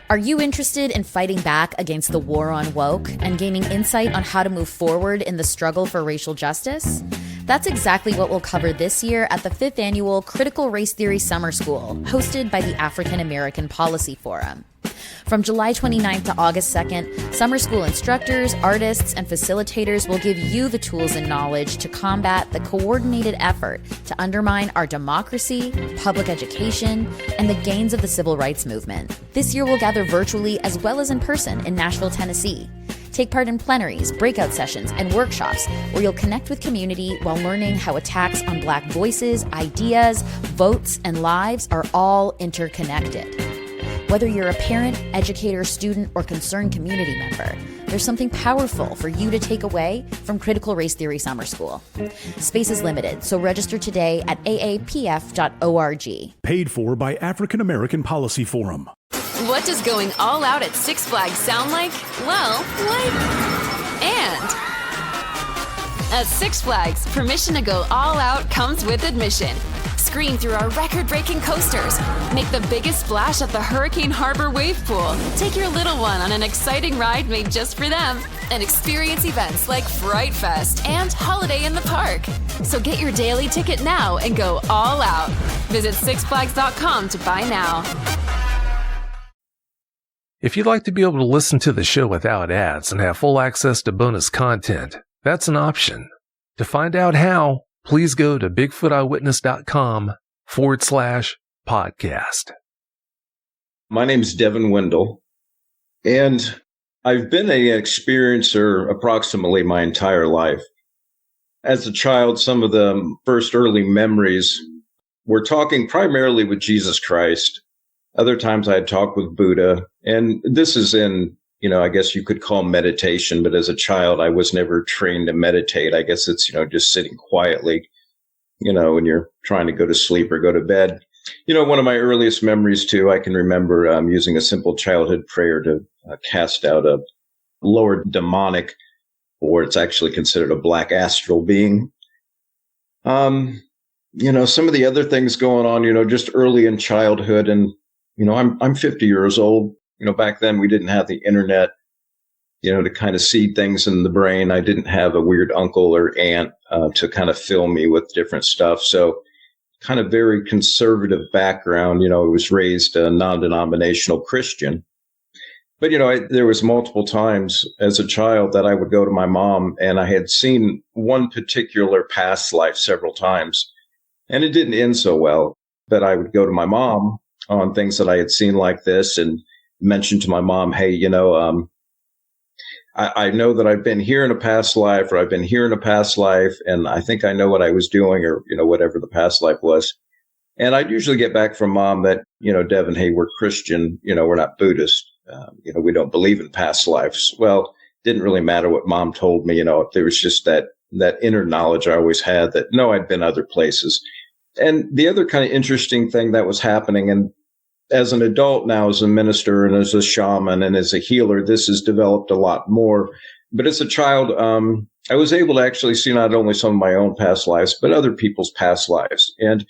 Are you interested in fighting back against the war on woke and gaining insight on how to move forward in the struggle for racial justice? That's exactly what we'll cover this year at the 5th Annual Critical Race Theory Summer School, hosted by the African American Policy Forum. From July 29th to August 2nd, summer school instructors, artists, and facilitators will give you the tools and knowledge to combat the coordinated effort to undermine our democracy, public education, and the gains of the civil rights movement. This year we'll gather virtually as well as in person in Nashville, Tennessee. Take part in plenaries, breakout sessions, and workshops where you'll connect with community while learning how attacks on Black voices, ideas, votes, and lives are all interconnected. Whether you're a parent, educator, student, or concerned community member, there's something powerful for you to take away from Critical Race Theory Summer School. Space is limited, so register today at aapf.org. Paid for by African American Policy Forum. What does going all out at Six Flags sound like? Well, and at Six Flags, permission to go all out comes with admission. Scream through our record-breaking coasters. Make the biggest splash at the Hurricane Harbor Wave Pool. Take your little one on an exciting ride made just for them. And experience events like Fright Fest and Holiday in the Park. So get your daily ticket now and go all out. Visit sixflags.com to buy now. If you'd like to be able to listen to the show without ads and have full access to bonus content, that's an option. To find out how, please go to BigFootEyewitness.com/podcast. My name is Devin Wendell, and I've been an experiencer approximately my entire life. As a child, some of the first early memories were talking primarily with Jesus Christ. Other times I had talked with Buddha, and this is in, I guess you could call meditation, but as a child, I was never trained to meditate. I guess it's, just sitting quietly, when you're trying to go to sleep or go to bed. One of my earliest memories, too, I can remember using a simple childhood prayer to cast out a lower demonic, or it's actually considered a black astral being. Some of the other things going on, just early in childhood, and I'm 50 years old. Back then we didn't have the internet, to kind of seed things in the brain. I didn't have a weird uncle or aunt to kind of fill me with different stuff. So kind of very conservative background. I was raised a non-denominational Christian. But, there was multiple times as a child that I would go to my mom, and I had seen one particular past life several times, and it didn't end so well. But I would go to my mom on things that I had seen like this and mention to my mom, hey, I know that I've been here in a past life, or I've been here in a past life, and I think I know what I was doing, or, whatever the past life was. And I'd usually get back from mom that, Devin, hey, we're Christian, we're not Buddhist. We don't believe in past lives. Well, didn't really matter what mom told me, there was just that inner knowledge I always had that, no, I'd been other places. And the other kind of interesting thing that was happening, and as an adult now, as a minister and as a shaman and as a healer, this has developed a lot more. But as a child, I was able to actually see not only some of my own past lives, but other people's past lives. And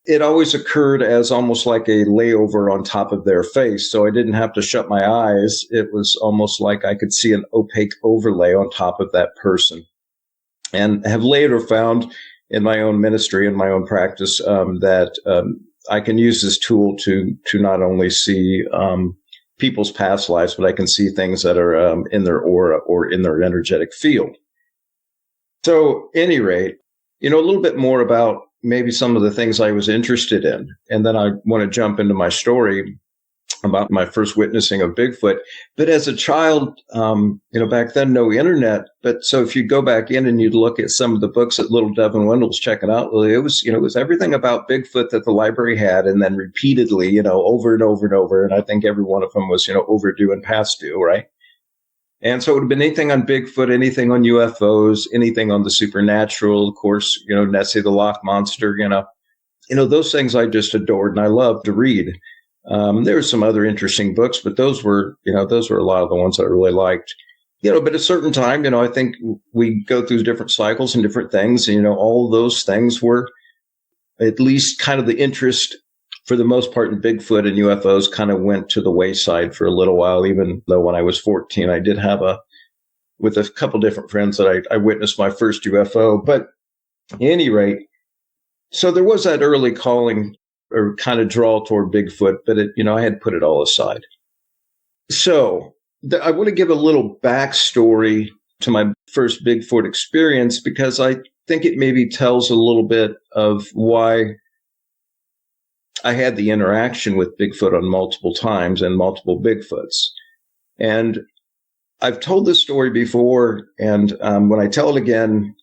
it always occurred as almost like a layover on top of their face. So I didn't have to shut my eyes. It was almost like I could see an opaque overlay on top of that person. And have later found in my own ministry and my own practice that I can use this tool to not only see people's past lives, but I can see things that are in their aura or in their energetic field. So, at any rate, a little bit more about maybe some of the things I was interested in. And then I want to jump into my story about my first witnessing of Bigfoot. But as a child, back then, no internet. But so if you go back in and you'd look at some of the books that little Devin Wendell's checking out, it was everything about Bigfoot that the library had, and then repeatedly, over and over and over. And I think every one of them was, overdue and past due, right? And so it would have been anything on Bigfoot, anything on UFOs, anything on the supernatural, of course, Nessie the Loch Monster, those things I just adored and I loved to read. There were some other interesting books, but those were a lot of the ones that I really liked. But at a certain time, I think we go through different cycles and different things. And, all of those things were at least kind of the interest for the most part, in Bigfoot and UFOs kind of went to the wayside for a little while, even though when I was 14, I did have with a couple different friends that I witnessed my first UFO. But at any rate, so there was that early calling or kind of draw toward Bigfoot, but I had put it all aside. So I want to give a little backstory to my first Bigfoot experience, because I think it maybe tells a little bit of why I had the interaction with Bigfoot on multiple times and multiple Bigfoots. And I've told this story before, and when I tell it again,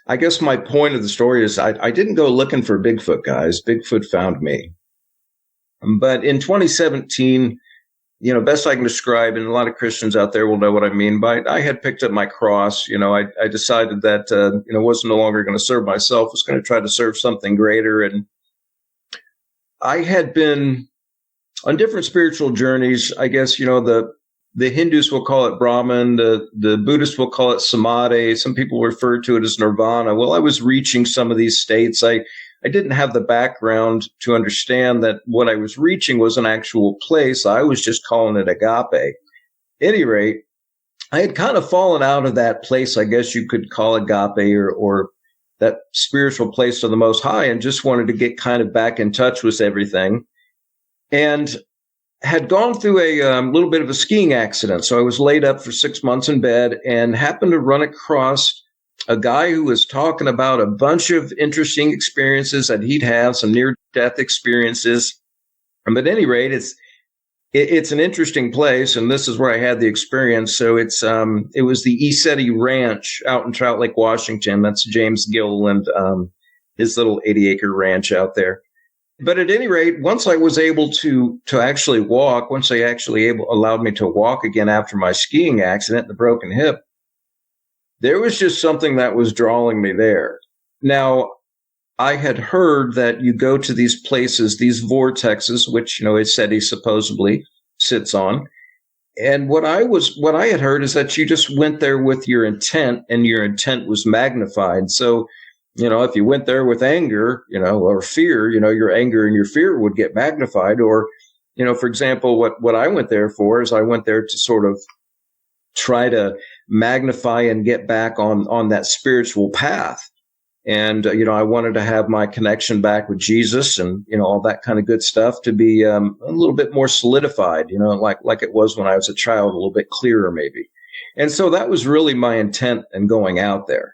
I guess my point of the story is I didn't go looking for Bigfoot, guys. Bigfoot found me. But in 2017, best I can describe, and a lot of Christians out there will know what I mean by, I had picked up my cross. I decided that, wasn't no longer going to serve myself, was going to try to serve something greater. And I had been on different spiritual journeys. I guess, the Hindus will call it Brahman, the Buddhists will call it Samadhi. Some people refer to it as Nirvana. Well, I was reaching some of these states. I didn't have the background to understand that what I was reaching was an actual place. I was just calling it agape. At any rate, I had kind of fallen out of that place, I guess you could call agape, or that spiritual place of the Most High, and just wanted to get kind of back in touch with everything. And had gone through a little bit of a skiing accident. So I was laid up for 6 months in bed and happened to run across a guy who was talking about a bunch of interesting experiences that he'd have, some near-death experiences. But at any rate, it's an interesting place, and this is where I had the experience. So it was the Isetti Ranch out in Trout Lake, Washington. That's James Gill and his little 80-acre ranch out there. But at any rate, once I was able to actually walk, once they actually allowed me to walk again after my skiing accident and the broken hip, there was just something that was drawing me there. Now, I had heard that you go to these places, these vortexes, which, Isetti supposedly sits on. And what I had heard is that you just went there with your intent, and your intent was magnified. So, if you went there with anger, or fear, your anger and your fear would get magnified. Or, for example, what I went there for is I went there to sort of try to magnify and get back on that spiritual path. And, I wanted to have my connection back with Jesus and, all that kind of good stuff to be a little bit more solidified, like it was when I was a child, a little bit clearer maybe. And so that was really my intent in going out there.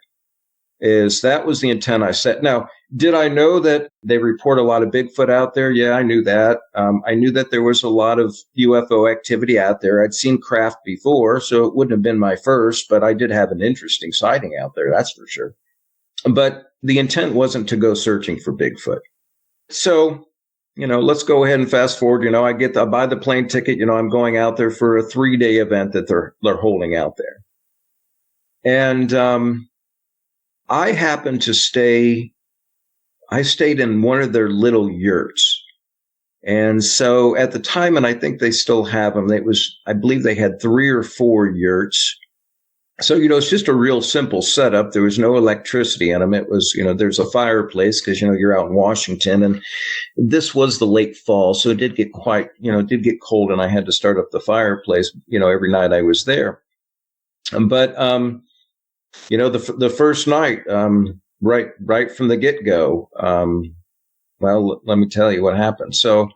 That was the intent I set. Now, did I know that they report a lot of Bigfoot out there? Yeah, I knew that. I knew that there was a lot of UFO activity out there. I'd seen craft before, so it wouldn't have been my first, but I did have an interesting sighting out there, that's for sure. But the intent wasn't to go searching for Bigfoot. So, let's go ahead and fast forward. I buy the plane ticket. I'm going out there for a 3-day event that they're holding out there. And, I happened to stayed in one of their little yurts. And so at the time, and I think they still have them, I believe they had 3 or 4 yurts. So, it's just a real simple setup. There was no electricity in them. It was, there's a fireplace because, you're out in Washington, and this was the late fall. So it did get did get cold, and I had to start up the fireplace, every night I was there. But, the first night, right from the get-go, well, let me tell you what happened. So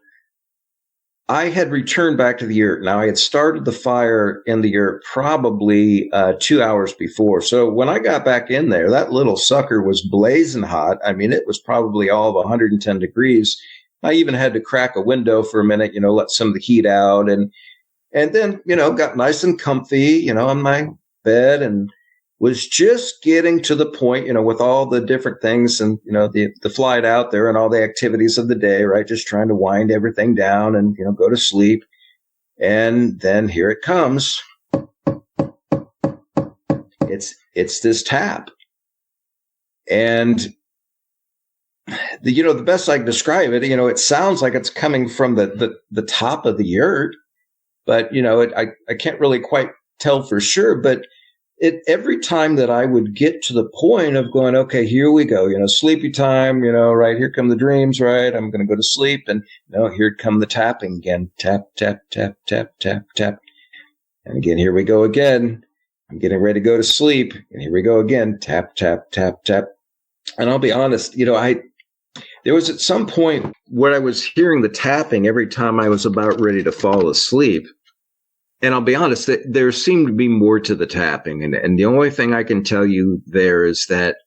I had returned back to the yurt. Now, I had started the fire in the yurt probably 2 hours before. So when I got back in there, that little sucker was blazing hot. I mean, it was probably all of 110 degrees. I even had to crack a window for a minute, let some of the heat out. And then, got nice and comfy, on my bed, and was just getting to the point, with all the different things and, the flight out there and all the activities of the day, right? Just trying to wind everything down and, go to sleep. And then here it comes. It's this tap. And the best I can describe it, it sounds like it's coming from the top of the yurt, but, I can't really quite tell for sure, but every time that I would get to the point of going, okay, here we go, sleepy time, right, here come the dreams, right, I'm going to go to sleep, and here come the tapping again, tap, tap, tap, tap, tap, tap, and again, here we go again, I'm getting ready to go to sleep, and here we go again, tap, tap, tap, tap, and I'll be honest, there was at some point where I was hearing the tapping every time I was about ready to fall asleep. And I'll be honest, there seemed to be more to the tapping. And the only thing I can tell you there is that,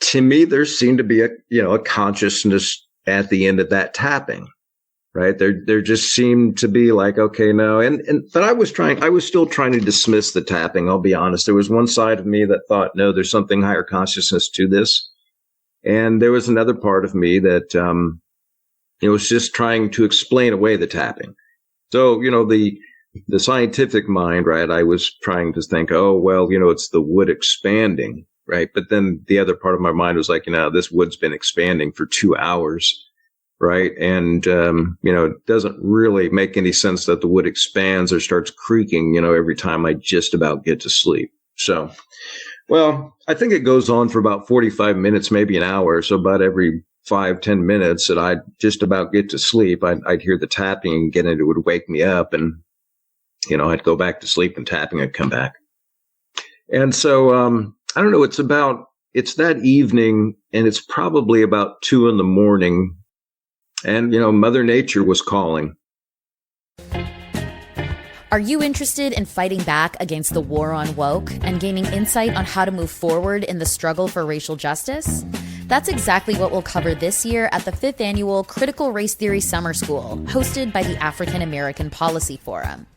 to me, there seemed to be a consciousness at the end of that tapping, right? There just seemed to be like, okay, no. But I was still trying to dismiss the tapping. I'll be honest. There was one side of me that thought, no, there's something higher consciousness to this. And there was another part of me that, was just trying to explain away the tapping. So, the scientific mind, right, I was trying to think, oh, well, it's the wood expanding, right? But then the other part of my mind was like, this wood's been expanding for 2 hours, right? And, it doesn't really make any sense that the wood expands or starts creaking, every time I just about get to sleep. So, well, I think it goes on for about 45 minutes, maybe an hour. So about every 5-10 minutes that I'd just about get to sleep, I'd hear the tapping again, and it would wake me up, and I'd go back to sleep and tapping would come back. And so, I don't know, it's that evening, and it's probably about 2 a.m. And, Mother Nature was calling. Are you interested in fighting back against the war on woke and gaining insight on how to move forward in the struggle for racial justice? That's exactly what we'll cover this year at the 5th Annual Critical Race Theory Summer School, hosted by the African American Policy Forum.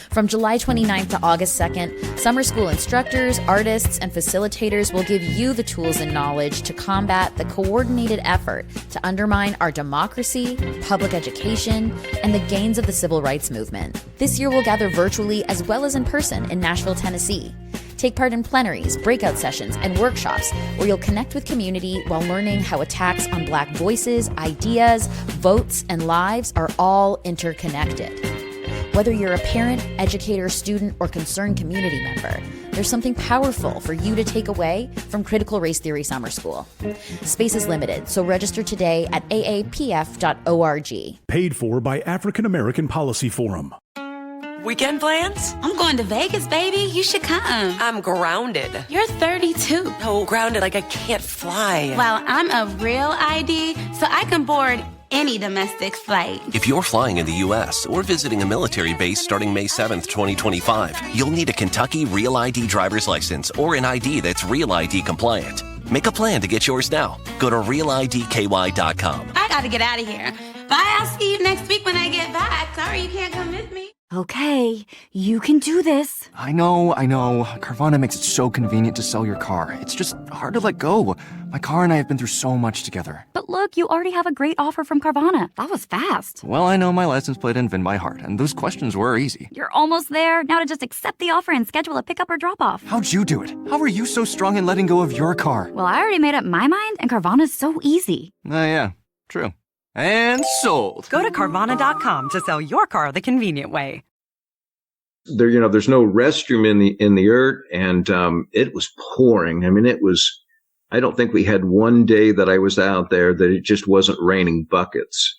From July 29th to August 2nd, summer school instructors, artists, and facilitators will give you the tools and knowledge to combat the coordinated effort to undermine our democracy, public education, and the gains of the civil rights movement. This year we'll gather virtually as well as in person in Nashville, Tennessee. Take part in plenaries, breakout sessions, and workshops where you'll connect with community while learning how attacks on Black voices, ideas, votes, and lives are all interconnected. Whether you're a parent, educator, student, or concerned community member, there's something powerful for you to take away from Critical Race Theory Summer School. Space is limited, so register today at aapf.org. Paid for by African American Policy Forum. Weekend plans? I'm going to Vegas, baby. You should come. I'm grounded. You're 32. Oh, grounded like I can't fly. Well, I'm a real ID, so I can board any domestic flight. If you're flying in the U.S. or visiting a military base starting May 7th, 2025, you'll need a Kentucky Real ID driver's license or an ID that's Real ID compliant. Make a plan to get yours now. Go to realidky.com. I gotta get out of here. Bye, I'll see you next week when I get back. Sorry you can't come with me. Okay, you can do this. I know. Carvana makes it so convenient to sell your car. It's just hard to let go. My car and I have been through so much together. But look, you already have a great offer from Carvana. That was fast. Well, I know my license plate and VIN by heart, and those questions were easy. You're almost there. Now to just accept the offer and schedule a pickup or drop-off. How'd you do it? How are you so strong in letting go of your car? Well, I already made up my mind, and Carvana's so easy. Yeah, true. And sold. Go to Carvana.com to sell your car the convenient way. There's no restroom in the yurt, and it was pouring. I mean, I don't think we had one day that I was out there that it just wasn't raining buckets.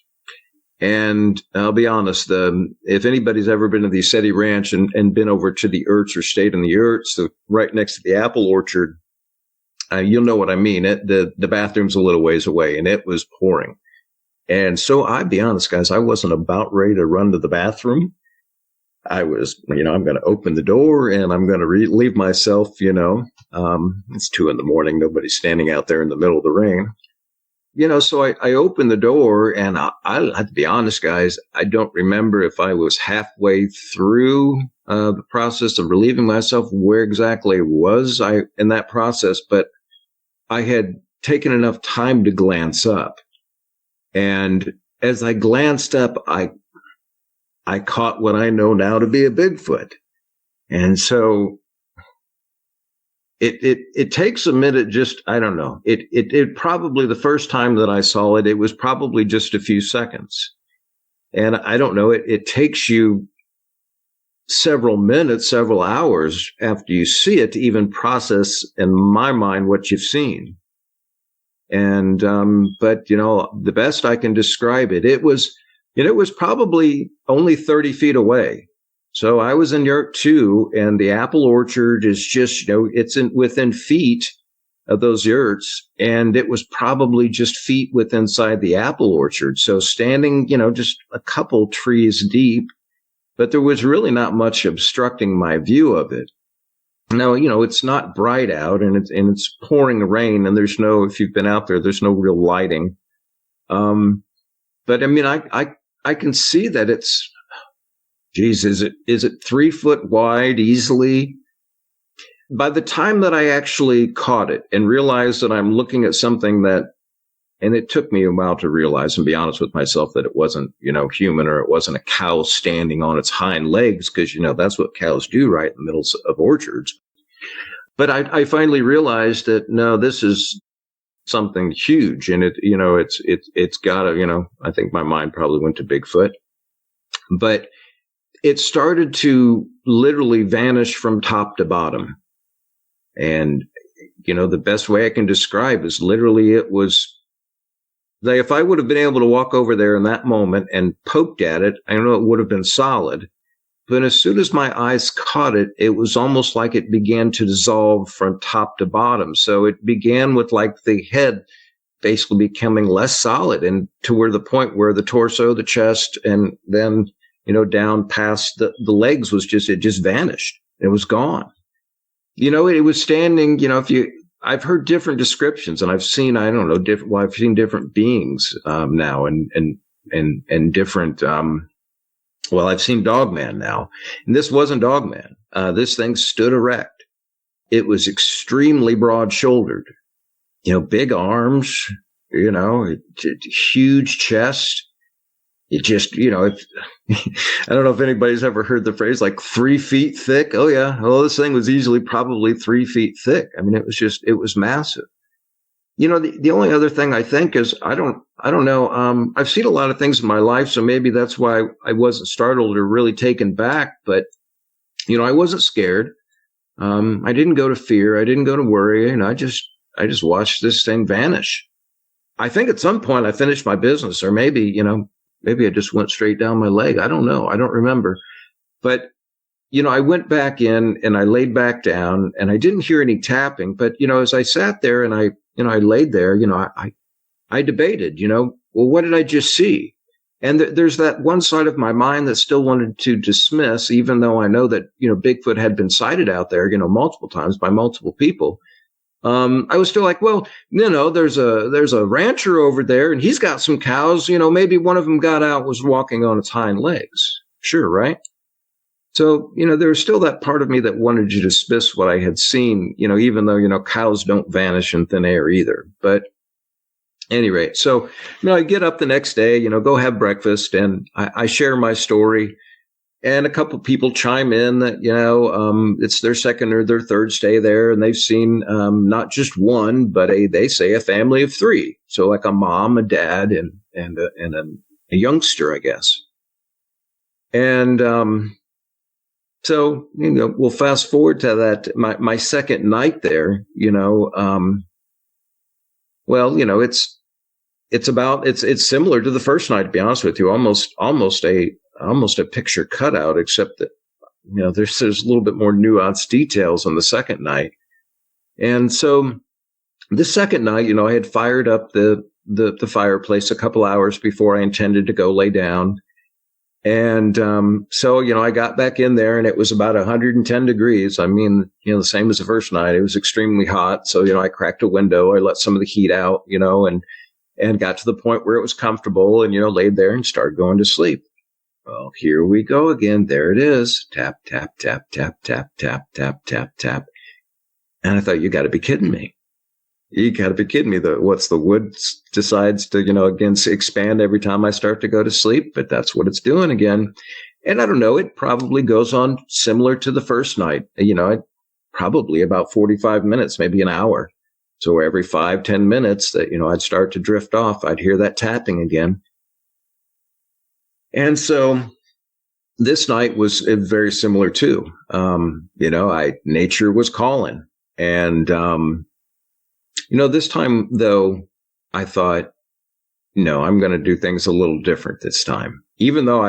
And I'll be honest, if anybody's ever been to the Isetti Ranch and been over to the yurts or stayed in the yurts, right next to the apple orchard, you'll know what I mean. The bathroom's a little ways away, and it was pouring. And so I'll be honest, guys, I wasn't about ready to run to the bathroom. I was, I'm going to open the door and I'm going to leave myself, it's 2 a.m. Nobody's standing out there in the middle of the rain. So I opened the door, and I have to be honest, guys, I don't remember if I was halfway through the process of relieving myself, where exactly was I in that process, but I had taken enough time to glance up. And as I glanced up, I caught what I know now to be a Bigfoot. And so it takes a minute, just, I don't know. It probably, the first time that I saw it, it was probably just a few seconds. And I don't know, it takes you several minutes, several hours after you see it to even process in my mind what you've seen. And, but the best I can describe it, it was probably only 30 feet away. So I was in yurt 2, and the apple orchard is just, it's within feet of those yurts, and it was probably just feet inside the apple orchard. So standing, just a couple trees deep, but there was really not much obstructing my view of it. Now, it's not bright out, and it's pouring rain, and if you've been out there, there's no real lighting. But I mean, I can see that it's, geez, is it 3 foot wide easily? By the time that I actually caught it and realized that I'm looking at something and it took me a while to realize and be honest with myself that it wasn't, human, or it wasn't a cow standing on its hind legs, because, that's what cows do right in the middle of orchards. But I finally realized that, no, this is something huge. And it's got to, I think my mind probably went to Bigfoot. But it started to literally vanish from top to bottom. And, the best way I can describe is literally it was, like, if I would have been able to walk over there in that moment and poked at it, I know it would have been solid. But as soon as my eyes caught it, it was almost like it began to dissolve from top to bottom. So it began with like the head basically becoming less solid, and to where the point where the torso, the chest, and then, down past the legs it just vanished. It was gone. It was standing, I've heard different descriptions, and I've seen, I've seen different beings, now, and different, I've seen Dogman now, and this wasn't Dogman. This thing stood erect. It was extremely broad-shouldered, big arms, huge chest. It just, I don't know if anybody's ever heard the phrase like 3 feet thick. Oh yeah. Well, this thing was easily probably 3 feet thick. I mean, it was massive. The only other thing I think is, I don't know. I've seen a lot of things in my life, so maybe that's why I wasn't startled or really taken back. But, I wasn't scared. I didn't go to fear. I didn't go to worry. And I just watched this thing vanish. I think at some point I finished my business, or maybe I just went straight down my leg. I don't know. I don't remember. But, I went back in and I laid back down, and I didn't hear any tapping. But, as I sat there and I laid there, I debated, well, what did I just see? And there's that one side of my mind that still wanted to dismiss, even though I know that, Bigfoot had been sighted out there, multiple times by multiple people. I was still like, well, there's a rancher over there, and he's got some cows, maybe one of them got out, was walking on its hind legs. Sure. Right. So, there was still that part of me that wanted to dismiss what I had seen, even though, cows don't vanish in thin air either. But at any rate, so, I get up the next day, go have breakfast, and I share my story. And a couple of people chime in that, it's their second or their third stay there, and they've seen not just one, but they say a family of 3. So like a mom, a dad, and a youngster, I guess. And so, we'll fast forward to that, my second night there, it's similar to the first night, to be honest with you, almost a picture cutout, except that, there's a little bit more nuanced details on the second night. And so the second night, I had fired up the fireplace a couple hours before I intended to go lay down. And, so, I got back in there, and it was about 110 degrees. I mean, the same as the first night. It was extremely hot. So, I cracked a window. I let some of the heat out, and got to the point where it was comfortable, and, laid there and started going to sleep. Well, here we go again. There it is. Tap, tap, tap, tap, tap, tap, tap, tap, tap. And I thought, you got to be kidding me. You got to be kidding me. The wood decides to, again, expand every time I start to go to sleep, but that's what it's doing again. And I don't know, it probably goes on similar to the first night, probably about 45 minutes, maybe an hour. So every 5-10 minutes that, I'd start to drift off, I'd hear that tapping again. And so, this night was very similar too. Nature was calling. And, this time though, I thought, no, I'm going to do things a little different this time, even though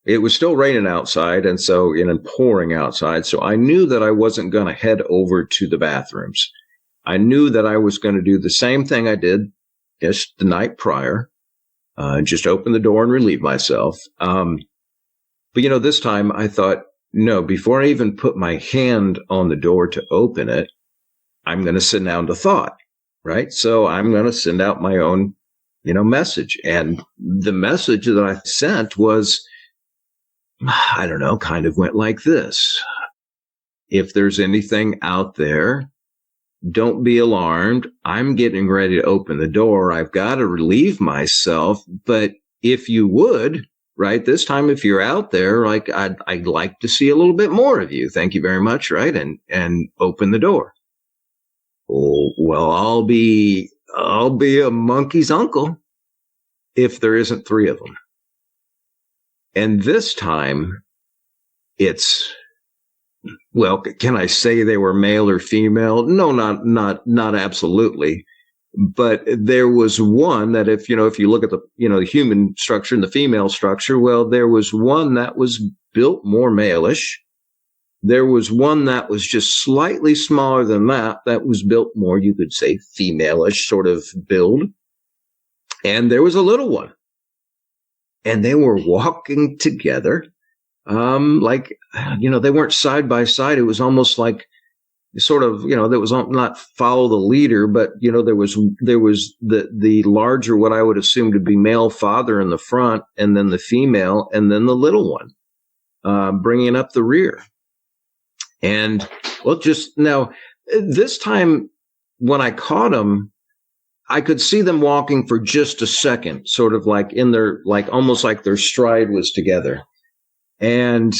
it was still raining outside. And so, pouring outside. So I knew that I wasn't going to head over to the bathrooms. I knew that I was going to do the same thing I did just the night prior, just open the door and relieve myself. But this time I thought, no, before I even put my hand on the door to open it, I'm going to send out a thought, right? So I'm going to send out my own, message. And the message that I sent was, I don't know, kind of went like this. If there's anything out there, don't be alarmed. I'm getting ready to open the door. I've got to relieve myself. But if you would, right, this time, if you're out there, like, I'd like to see a little bit more of you. Thank you very much, right? And open the door. Oh, well, I'll be a monkey's uncle if there isn't 3 of them. And this time it's, well, can I say they were male or female? No, not absolutely. But there was one that if you look at the human structure and the female structure, well, there was one that was built more male-ish. There was one that was just slightly smaller than that was built more, you could say, female-ish sort of build. And there was a little one. And they were walking together. They weren't side by side. It was almost like sort of, there was not follow the leader, but, there was the larger, what I would assume to be male father in the front, and then the female, and then the little one, bringing up the rear. And well, just now, this time when I caught them, I could see them walking for just a second, sort of like in their, like almost like their stride was together. And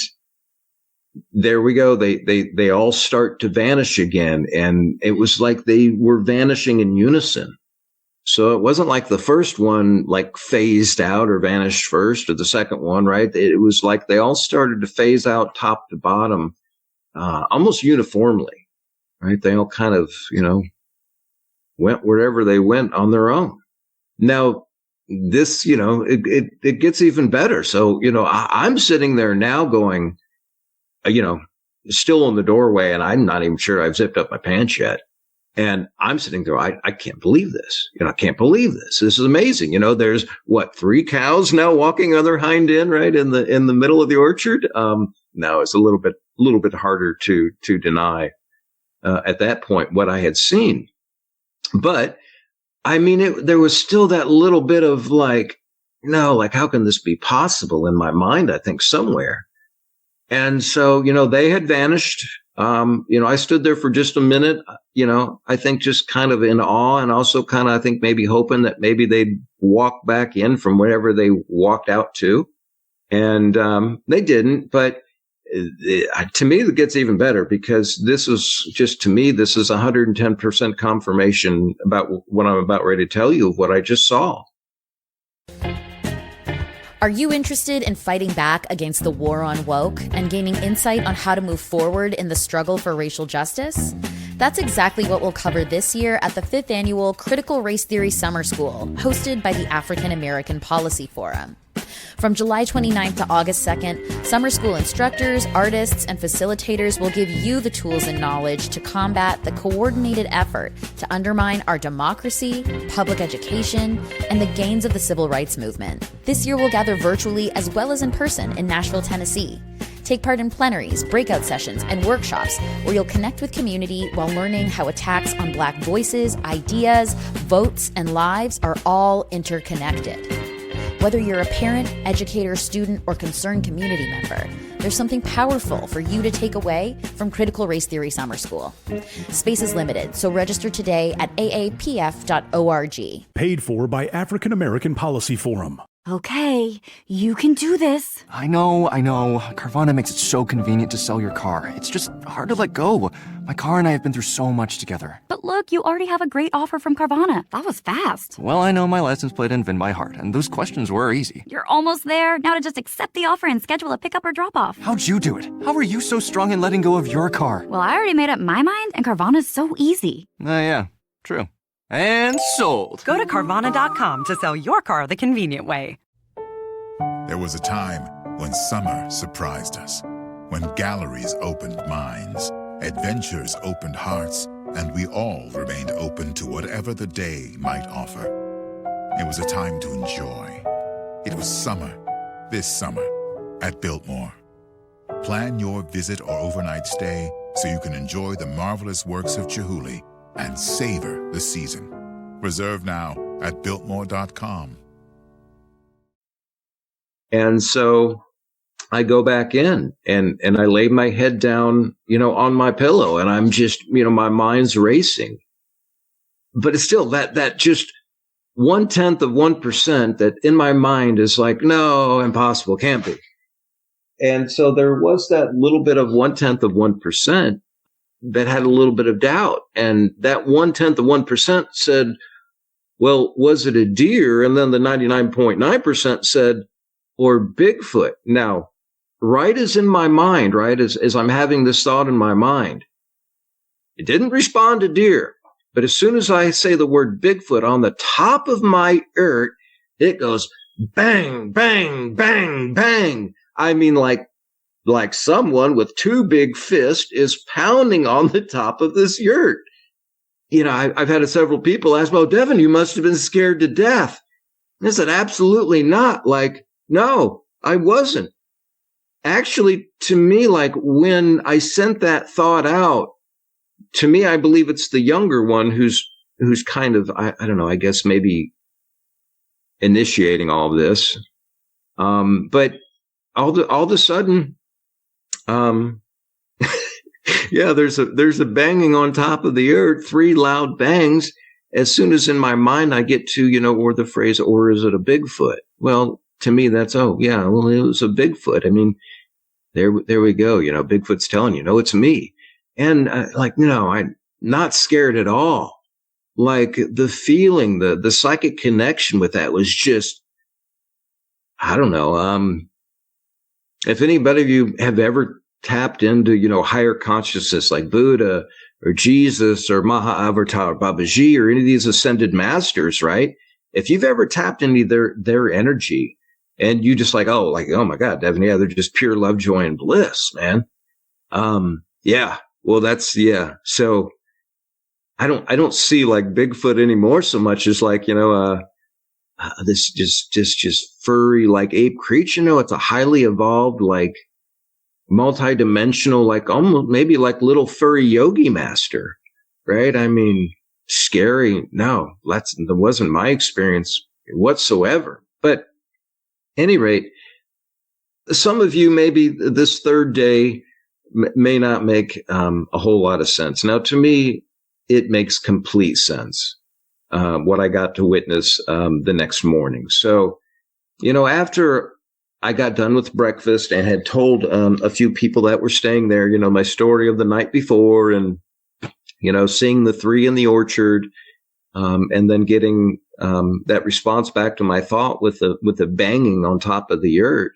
there we go. They all start to vanish again. And it was like they were vanishing in unison. So it wasn't like the first one like phased out or vanished first, or the second one, right? It was like they all started to phase out top to bottom, almost uniformly, right? They all kind of, went wherever they went on their own. Now, this, it gets even better. So, I'm sitting there now going, still in the doorway, and I'm not even sure I've zipped up my pants yet. And I'm sitting there, I can't believe this. I can't believe this. This is amazing. There's 3 cows now walking on their hind end, right, in the middle of the orchard. Now it's a little bit harder to deny at that point what I had seen. But I mean, there was still that little bit of like, no, like, how can this be possible in my mind? I think somewhere. And so, they had vanished. I stood there for just a minute, I think just kind of in awe, and also kind of, I think, maybe hoping that maybe they'd walk back in from wherever they walked out to. And they didn't. But to me, it gets even better, because this is just, to me, this is 110% confirmation about what I'm about ready to tell you of what I just saw. Are you interested in fighting back against the war on woke and gaining insight on how to move forward in the struggle for racial justice? That's exactly what we'll cover this year at the 5th Annual Critical Race Theory Summer School, hosted by the African American Policy Forum. From July 29th to August 2nd, summer school instructors, artists, and facilitators will give you the tools and knowledge to combat the coordinated effort to undermine our democracy, public education, and the gains of the civil rights movement. This year we'll gather virtually as well as in person in Nashville, Tennessee. Take part in plenaries, breakout sessions, and workshops where you'll connect with community while learning how attacks on Black voices, ideas, votes, and lives are all interconnected. Whether you're a parent, educator, student, or concerned community member, there's something powerful for you to take away from Critical Race Theory Summer School. Space is limited, so register today at aapf.org. Paid for by African American Policy Forum. Okay, you can do this. I know. Carvana makes it so convenient to sell your car. It's just hard to let go. My car and I have been through so much together. But look, you already have a great offer from Carvana. That was fast. Well, I know my license plate and VIN by heart, and those questions were easy. You're almost there. Now to just accept the offer and schedule a pickup or drop-off. How'd you do it? How are you so strong in letting go of your car? Well, I already made up my mind, and Carvana's so easy. Yeah, true. And sold. Go to Carvana.com to sell your car the convenient way. There was a time when summer surprised us, when galleries opened minds, adventures opened hearts, and we all remained open to whatever the day might offer. It was a time to enjoy. It was summer, this summer, at Biltmore. Plan your visit or overnight stay so you can enjoy the marvelous works of Chihuly and savor the season. Reserve now at Biltmore.com. And so I go back in and I lay my head down, on my pillow, and I'm just, my mind's racing. But it's still that just 0.1% that in my mind is like, no, impossible, can't be. And so there was that little bit of 0.1% that had a little bit of doubt. And that 0.1% said, well, was it a deer? And then the 99.9% said, or Bigfoot. Now, right as in my mind, right, as I'm having this thought in my mind, it didn't respond to deer. But as soon as I say the word Bigfoot on the top of my ear, it goes bang, bang, bang, bang. I mean, like someone with two big fists is pounding on the top of this yurt. I've had several people ask, well, Devin, you must have been scared to death. And I said, absolutely not. No, I wasn't. Actually, to me, when I sent that thought out, to me, I believe it's the younger one who's kind of, I don't know, I guess maybe initiating all of this. But all of a sudden, yeah, there's a banging on top of the earth, 3 loud bangs. As soon as in my mind I get to, or the phrase, or is it a Bigfoot? Well, to me, that's, it was a Bigfoot. I mean, there we go. Bigfoot's telling you, no, it's me. And I'm not scared at all. The feeling, the psychic connection with that was just, I don't know. If anybody of you have ever tapped into, higher consciousness like Buddha or Jesus or Mahavatar Babaji or any of these ascended masters, right? If you've ever tapped into their energy and you just oh my God, Devin, yeah, they're just pure love, joy, and bliss, man. Yeah. Well, that's, yeah. So I don't see Bigfoot anymore so much as this just furry ape creature. It's a highly evolved, multi-dimensional, almost maybe little furry Yogi Master, right? I mean, scary. No, that wasn't my experience whatsoever. But any rate, some of you, maybe this third day may not make a whole lot of sense. Now, to me, it makes complete sense, what I got to witness the next morning. So, after I got done with breakfast and had told a few people that were staying there, my story of the night before and, seeing the 3 in the orchard, and then getting that response back to my thought with the banging on top of the yurt.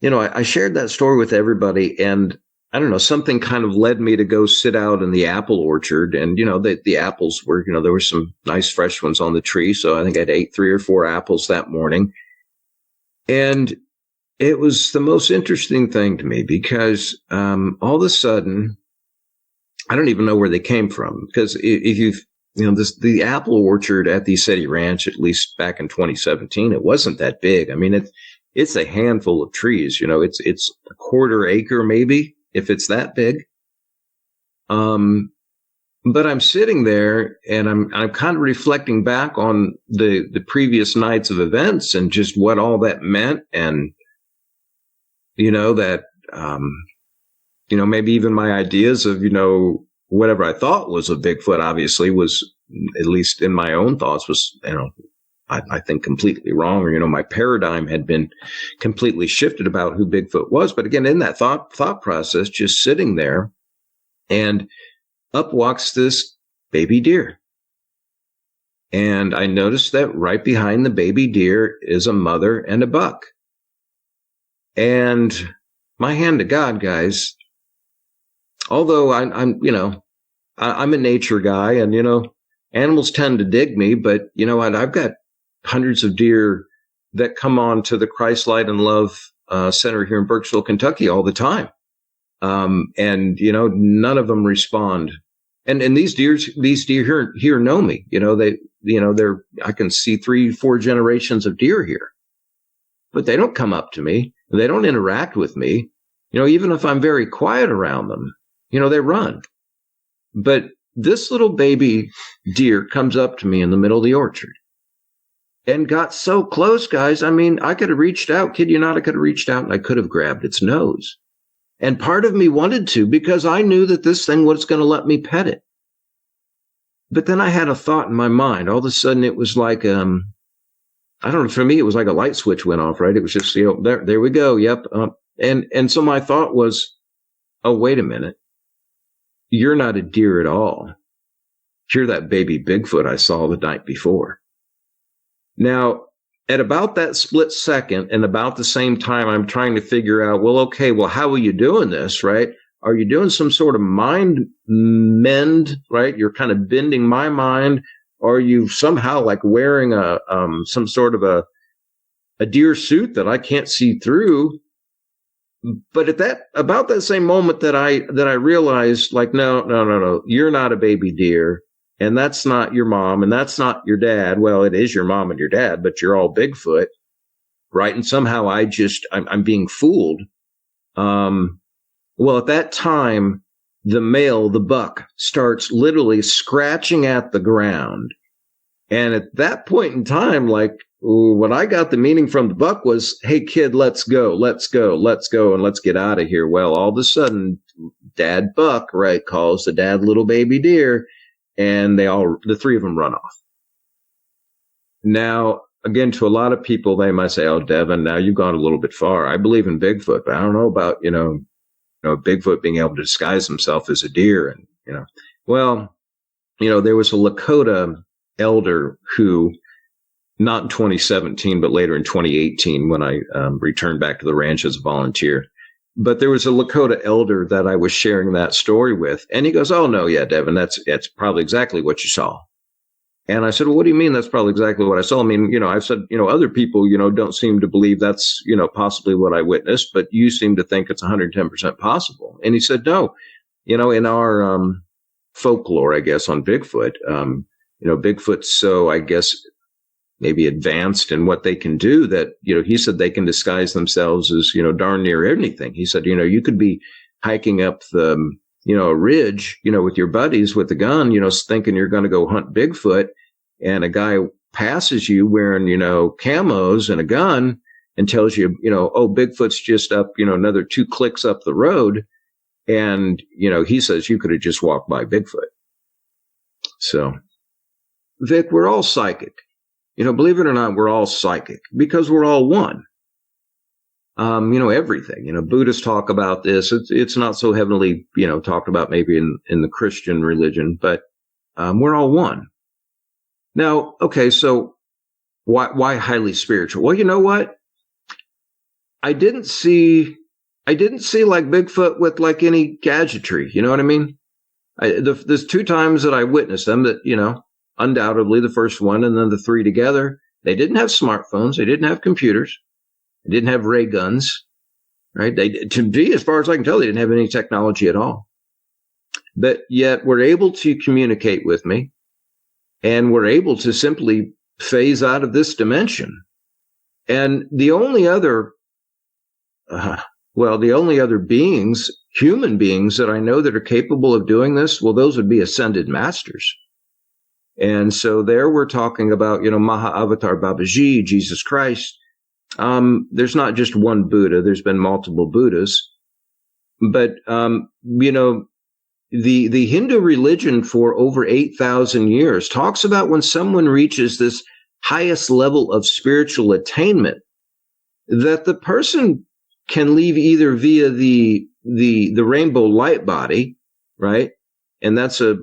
I shared that story with everybody, and I don't know, something kind of led me to go sit out in the apple orchard. And, the apples were, there were some nice fresh ones on the tree. So I think I'd ate 3 or 4 apples that morning. And it was the most interesting thing to me because all of a sudden, I don't even know where they came from. Because if you've, the apple orchard at the City Ranch, at least back in 2017, it wasn't that big. I mean, it's a handful of trees. It's a 1/4 acre maybe, if it's that big. But I'm sitting there and I'm kind of reflecting back on the previous nights of events and just what all that meant. And, that, maybe even my ideas of, whatever I thought was a Bigfoot obviously was, at least in my own thoughts, was, I think, completely wrong, or, my paradigm had been completely shifted about who Bigfoot was. But again, in that thought process, just sitting there, and up walks this baby deer. And I noticed that right behind the baby deer is a mother and a buck. And my hand to God, guys, although I'm a nature guy, and, animals tend to dig me, but I've got hundreds of deer that come on to the Christ Light and Love Center here in Burkesville, Kentucky all the time. And, none of them respond. And these deer here know me, I can see 3-4 generations of deer here, but they don't come up to me. They don't interact with me. Even if I'm very quiet around them, they run. But this little baby deer comes up to me in the middle of the orchard and got so close, guys. I mean, I could have reached out, kid you not, I could have reached out and I could have grabbed its nose. And part of me wanted to, because I knew that this thing was going to let me pet it. But then I had a thought in my mind. All of a sudden it was like, I don't know, for me, it was like a light switch went off, right? It was just, there we go. Yep. And so my thought was, oh, wait a minute. You're not a deer at all. You're that baby Bigfoot I saw the night before. Now, at about that split second, and about the same time, I'm trying to figure out, how are you doing this, right? Are you doing some sort of mind mend, right? You're kind of bending my mind. Are you somehow like wearing some sort of a deer suit that I can't see through? But at about that same moment that I realized, like, no, you're not a baby deer, and that's not your mom, and that's not your dad. Well, it is your mom and your dad, but you're all Bigfoot, right? And somehow I'm being fooled. Well, at that time, the buck, starts literally scratching at the ground. And at that point in time, like, what I got the meaning from the buck was, hey, kid, let's go, and let's get out of here. Well, all of a sudden, Dad Buck, right, calls the dad little baby deer, and the three of them run off. Now, again, to a lot of people, they might say, oh, Devin, now you've gone a little bit far. I believe in Bigfoot, but I don't know about, Bigfoot being able to disguise himself as a deer. And, there was a Lakota elder who, not in 2017, but later in 2018, when I returned back to the ranch as a volunteer. But there was a Lakota elder that I was sharing that story with. And he goes, oh, no, yeah, Devin, that's probably exactly what you saw. And I said, well, what do you mean that's probably exactly what I saw? I mean, I've said, other people, don't seem to believe that's, possibly what I witnessed, but you seem to think it's 110% possible. And he said, no, in our folklore, I guess, on Bigfoot, Bigfoot's so, I guess, maybe advanced in what they can do that, he said they can disguise themselves as, darn near anything. He said, you could be hiking up the, a ridge, with your buddies with a gun, thinking you're going to go hunt Bigfoot, and a guy passes you wearing, camos and a gun and tells you, oh, Bigfoot's just up, another 2 clicks up the road. And, he says you could have just walked by Bigfoot. So, Vic, we're all psychic. Believe it or not, we're all psychic because we're all one. Everything, Buddhists talk about this. It's not so heavily, talked about maybe in the Christian religion, but, we're all one. Now, okay. So why highly spiritual? Well, you know what? I didn't see like Bigfoot with like any gadgetry. You know what I mean? There's 2 times that I witnessed them that, undoubtedly the first one and then the 3 together, they didn't have smartphones. They didn't have computers. They didn't have ray guns, right? To me, as far as I can tell, they didn't have any technology at all. But yet we're able to communicate with me, and we're able to simply phase out of this dimension. And the only other beings, human beings that I know that are capable of doing this, well, those would be ascended masters. And so there we're talking about, Maha Avatar Babaji, Jesus Christ. There's not just one Buddha. There's been multiple Buddhas. But, the Hindu religion for over 8,000 years talks about when someone reaches this highest level of spiritual attainment that the person can leave either via the rainbow light body, right? And that's a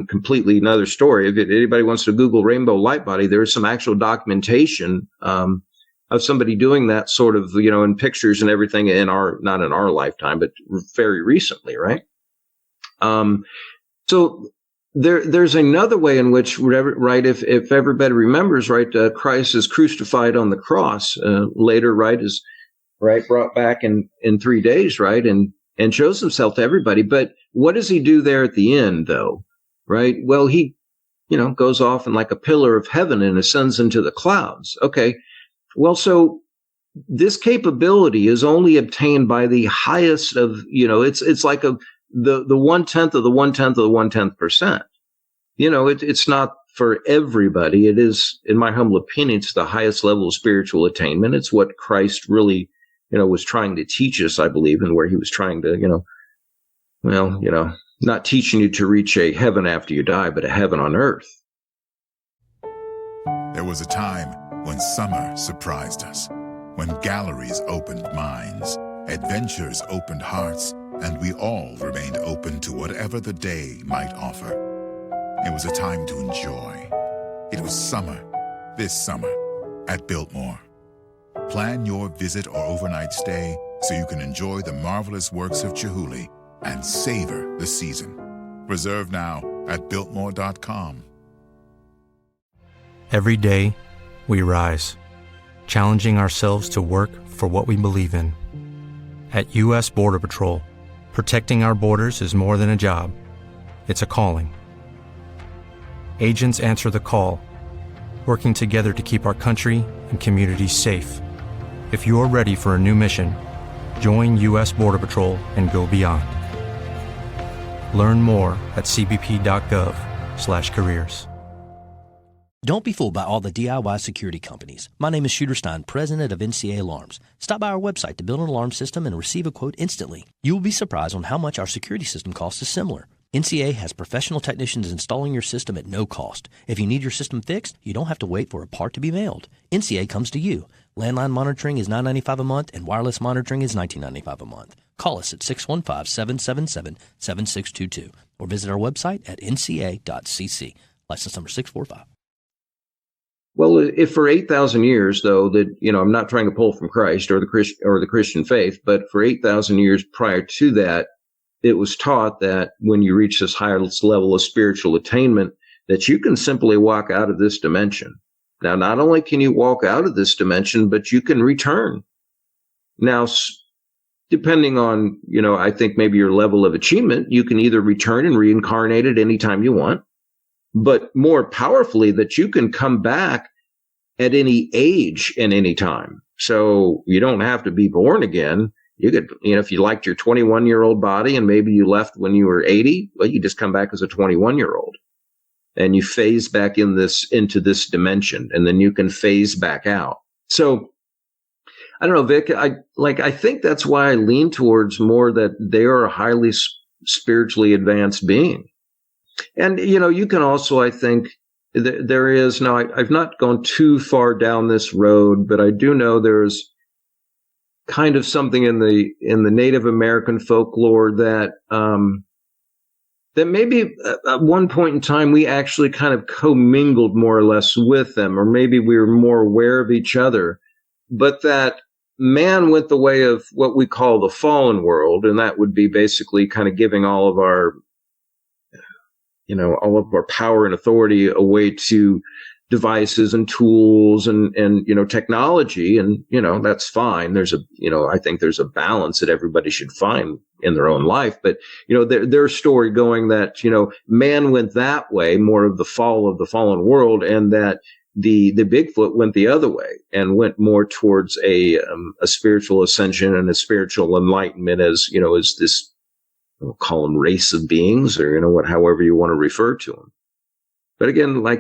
completely another story. If anybody wants to Google rainbow light body, there's some actual documentation of somebody doing that sort of, in pictures and everything not in our lifetime, but very recently, right? So there's another way in which, right, if everybody remembers, right, Christ is crucified on the cross, later, right, is, right, brought back in 3 days, right, and shows himself to everybody. But what does he do there at the end, though, right? Well, he, goes off in like a pillar of heaven and ascends into the clouds. Okay, well, so this capability is only obtained by the highest of, it's like the 1/10 of the 1/10 of the 1/10%. It's not for everybody. It is, in my humble opinion, it's the highest level of spiritual attainment. It's what Christ really, was trying to teach us, I believe, and where he was trying to, not teaching you to reach a heaven after you die, but a heaven on earth. There was a time when summer surprised us, when galleries opened minds, adventures opened hearts, and we all remained open to whatever the day might offer. It was a time to enjoy. It was summer, this summer, at Biltmore. Plan your visit or overnight stay so you can enjoy the marvelous works of Chihuly and savor the season. Reserve now at Biltmore.com. Every day, we rise, challenging ourselves to work for what we believe in. At U.S. Border Patrol, protecting our borders is more than a job. It's a calling. Agents answer the call, working together to keep our country and communities safe. If you're ready for a new mission, join U.S. Border Patrol and go beyond. Learn more at cbp.gov/careers. Don't be fooled by all the DIY security companies. My name is Shooter Stein, president of NCA Alarms. Stop by our website to build an alarm system and receive a quote instantly. You will be surprised on how much our security system cost is similar. NCA has professional technicians installing your system at no cost. If you need your system fixed, you don't have to wait for a part to be mailed. NCA comes to you. Landline monitoring is $9.95 a month, and wireless monitoring is $19.95 a month. Call us at 615-777-7622 or visit our website at nca.cc. License number 645. Well, if for 8,000 years, though, that, I'm not trying to pull from Christ or the Christian faith, but for 8,000 years prior to that, it was taught that when you reach this highest level of spiritual attainment, that you can simply walk out of this dimension. Now, not only can you walk out of this dimension, but you can return. Now, depending on, I think maybe your level of achievement, you can either return and reincarnate at any time you want, but more powerfully that you can come back at any age and any time. So you don't have to be born again. You could, if you liked your 21-year-old body and maybe you left when you were 80, well, you just come back as a 21-year-old and you phase back into this dimension, and then you can phase back out. So I don't know, Vic, I think that's why I lean towards more that they are a highly spiritually advanced being. And, you can also, I think there is, now I've not gone too far down this road, but I do know there's kind of something in the Native American folklore that maybe at one point in time we actually kind of commingled more or less with them, or maybe we were more aware of each other, but that man went the way of what we call the fallen world, and that would be basically kind of giving all of our power and authority away to devices and tools and technology. And, that's fine. I think there's a balance that everybody should find in their own life. But, their story going that, man went that way, more of the fall of the fallen world, and that the Bigfoot went the other way and went more towards a spiritual ascension and a spiritual enlightenment as this, we'll call them race of beings, or, however you want to refer to them. But again, I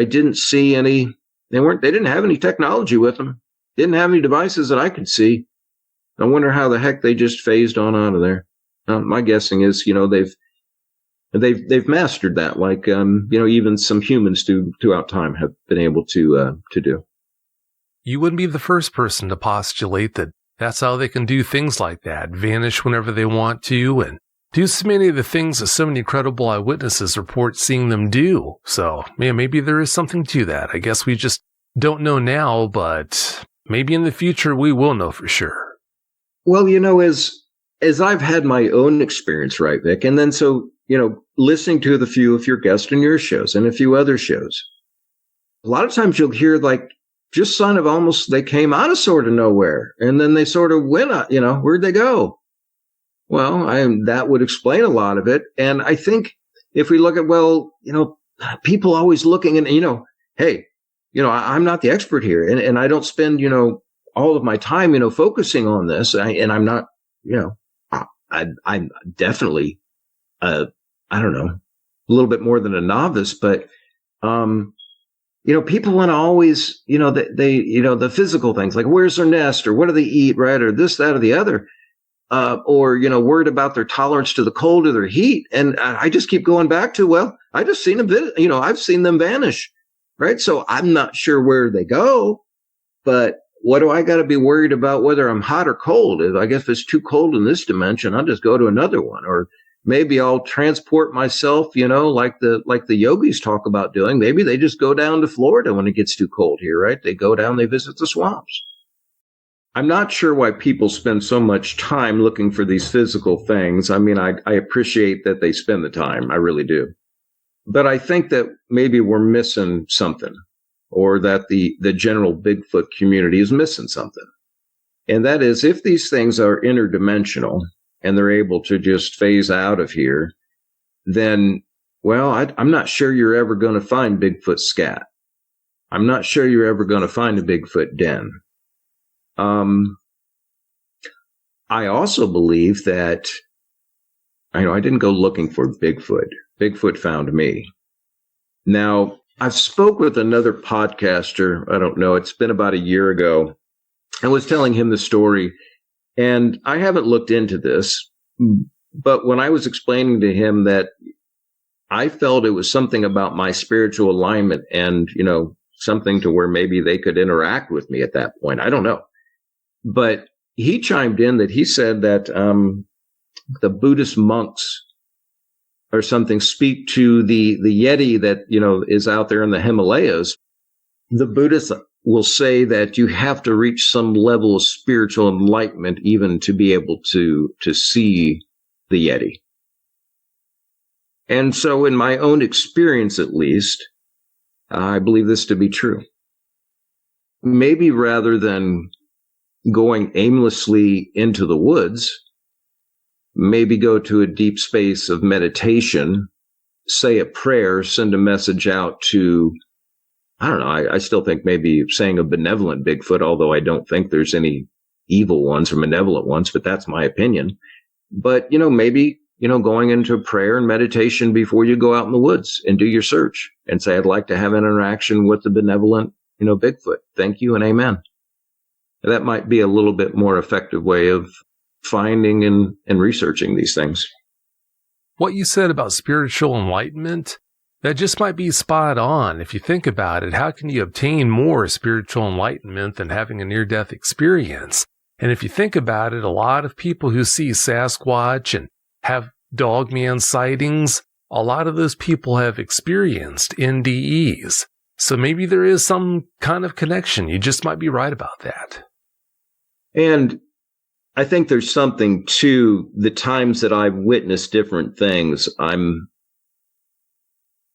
didn't see any, they didn't have any technology with them. Didn't have any devices that I could see. I wonder how the heck they just phased on out of there. My guessing is, they've mastered that, like even some humans throughout time have been able to do. You wouldn't be the first person to postulate that that's how they can do things like that, vanish whenever they want to, and do so many of the things that so many credible eyewitnesses report seeing them do. So, yeah, maybe there is something to that. I guess we just don't know now, but maybe in the future we will know for sure. Well, as I've had my own experience, right, Vic, and then so, listening to the few of your guests in your shows and a few other shows, a lot of times you'll hear like just sign of almost they came out of sort of nowhere, and then they sort of went, where'd they go? Well, that would explain a lot of it. And I think if we look at, people always looking and, hey, I'm not the expert here, and I don't spend, all of my time, focusing on this. And I'm not, I'm definitely, I don't know, a little bit more than a novice, but, people want to always, the physical things, like where's their nest or what do they eat, right? Or this, that, or the other. Or, worried about their tolerance to the cold or their heat. And I just keep going back to, well, I just seen them, I've seen them vanish, right? So I'm not sure where they go, but what do I got to be worried about whether I'm hot or cold? I guess if it's too cold in this dimension, I'll just go to another one. Or maybe I'll transport myself, like the yogis talk about doing. Maybe they just go down to Florida when it gets too cold here, right? They go down, they visit the swamps. I'm not sure why people spend so much time looking for these physical things. I mean, I appreciate that they spend the time. I really do. But I think that maybe we're missing something, or that the general Bigfoot community is missing something. And that is, if these things are interdimensional and they're able to just phase out of here, then, well, I'm not sure you're ever going to find Bigfoot scat. I'm not sure you're ever going to find a Bigfoot den. I also believe that, I didn't go looking for Bigfoot. Bigfoot found me. Now, I've spoke with another podcaster, I don't know, it's been about a year ago. I was telling him the story, and I haven't looked into this, but when I was explaining to him that I felt it was something about my spiritual alignment and, something to where maybe they could interact with me at that point. I don't know. But he chimed in that he said that the Buddhist monks or something speak to the Yeti that, is out there in the Himalayas. The Buddhists will say that you have to reach some level of spiritual enlightenment even to be able to see the Yeti. And so in my own experience, at least, I believe this to be true. Maybe rather than going aimlessly into the woods, maybe go to a deep space of meditation, say a prayer, send a message out to, I don't know, I still think maybe saying a benevolent Bigfoot, although I don't think there's any evil ones or malevolent ones, but that's my opinion. But, maybe, going into prayer and meditation before you go out in the woods and do your search and say, I'd like to have an interaction with the benevolent, Bigfoot. Thank you and amen. That might be a little bit more effective way of finding and researching these things. What you said about spiritual enlightenment, that just might be spot on. If you think about it, how can you obtain more spiritual enlightenment than having a near-death experience? And if you think about it, a lot of people who see Sasquatch and have dogman sightings, a lot of those people have experienced NDEs. So maybe there is some kind of connection. You just might be right about that. And I think there's something to the times that I've witnessed different things. I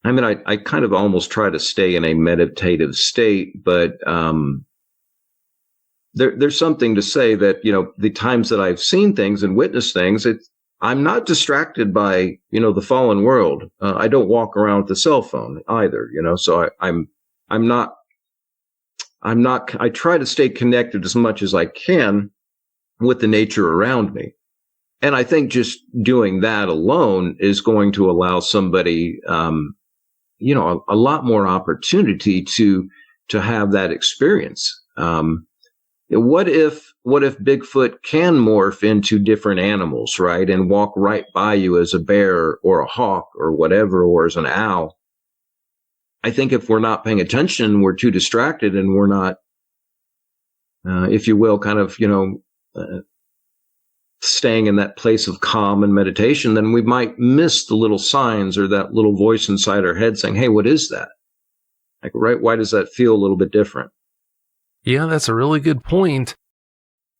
kind of almost try to stay in a meditative state, but there's something to say that, the times that I've seen things and witnessed things, I'm not distracted by, the fallen world. I don't walk around with a cell phone either, so I try to stay connected as much as I can with the nature around me. And I think just doing that alone is going to allow somebody, a lot more opportunity to have that experience. what if Bigfoot can morph into different animals, right? And walk right by you as a bear or a hawk or whatever, or as an owl. I think if we're not paying attention, we're too distracted and we're not, if you will, kind of, staying in that place of calm and meditation, then we might miss the little signs or that little voice inside our head saying, hey, what is that? Like, right, why does that feel a little bit different? Yeah, that's a really good point.